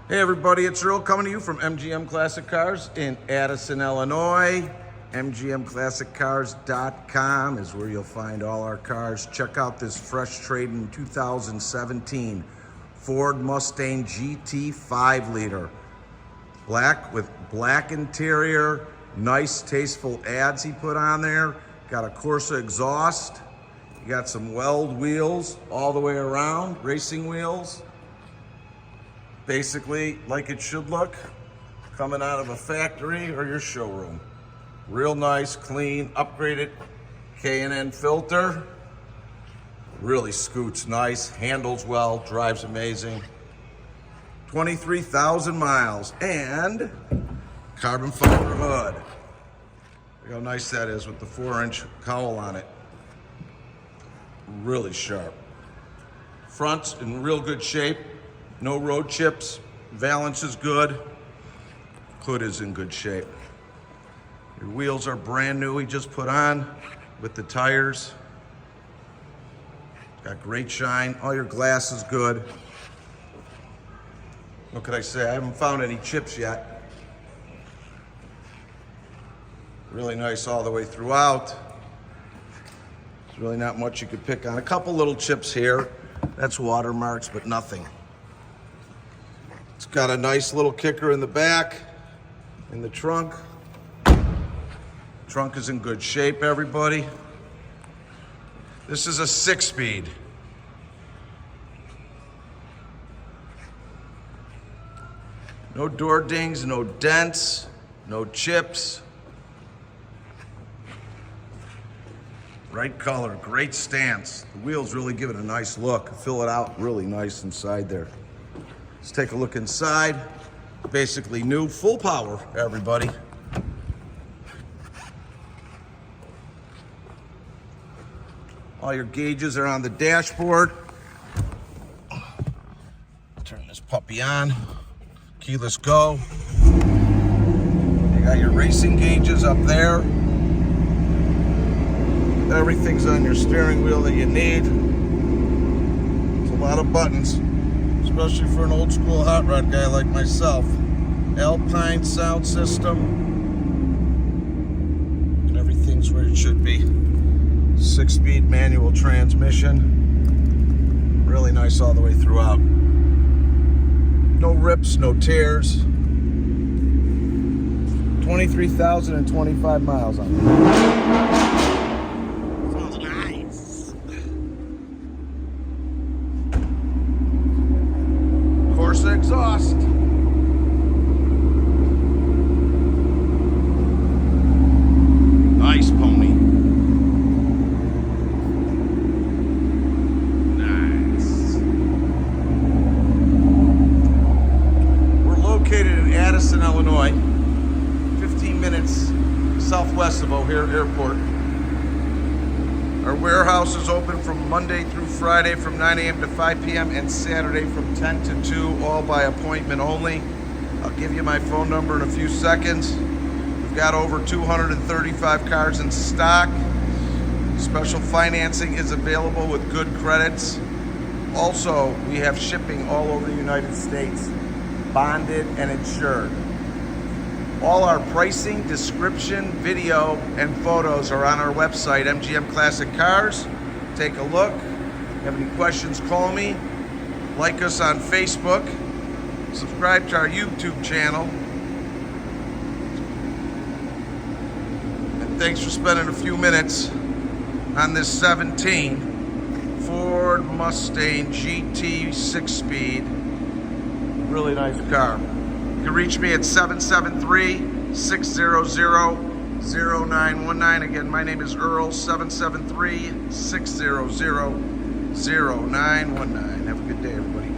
Hey everybody, it's Earl coming to you from MGM Classic Cars in Addison, Illinois. MGMClassicCars.com is where you'll find all our cars. Check out this fresh trade in 2017 Ford Mustang GT 5-liter. Black with black interior, nice tasteful ads he put on there. Got a Corsa exhaust. You got some Weld wheels all the way around, racing wheels. Basically like it should look, coming out of a factory or your showroom. Real nice, clean, upgraded K&N filter. Really scoots nice, handles well, drives amazing. 23,000 miles and carbon fiber hood. Look how nice that is with the 4-inch cowl on it. Really sharp. Front's in real good shape. No road chips, valance is good, hood is in good shape. Your wheels are brand new, he just put on with the tires. Got great shine, all your glass is good. What could I say? I haven't found any chips yet. Really nice all the way throughout. There's really not much you could pick on. A couple little chips here, that's watermarks, but nothing. It's got a nice little kicker in the back, in the trunk. Trunk is in good shape, everybody. This is a 6-speed. No door dings, no dents, no chips. Right color, great stance. The wheels really give it a nice look. Fill it out really nice inside there. Let's take a look inside. Basically new, full power, everybody. All your gauges are on the dashboard. Turn this puppy on. Keyless go. You got your racing gauges up there. Everything's on your steering wheel that you need. It's a lot of buttons. Especially for an old school hot rod guy like myself. Alpine sound system. Everything's where it should be. 6-speed manual transmission. Really nice all the way throughout. No rips, no tears. 23,025 miles on it. Corsa exhaust. Nice pony. Nice. We're located in Addison, Illinois, 15 minutes southwest of O'Hare Airport. Our warehouse is open from Monday through Friday from 9 a.m. to 5 p.m. and Saturday from 10 to 2, all by appointment only. I'll give you my phone number in a few seconds. We've got over 235 cars in stock. Special financing is available with good credits. Also, we have shipping all over the United States, bonded and insured. All our pricing, description, video, and photos are on our website, MGM Classic Cars. Take a look. If you have any questions, call me. Like us on Facebook. Subscribe to our YouTube channel. And thanks for spending a few minutes on this 17 Ford Mustang GT 6-speed. Really nice car. You can reach me at 773-600-0919. Again, my name is Earl, 773-600-0919. Have a good day, everybody.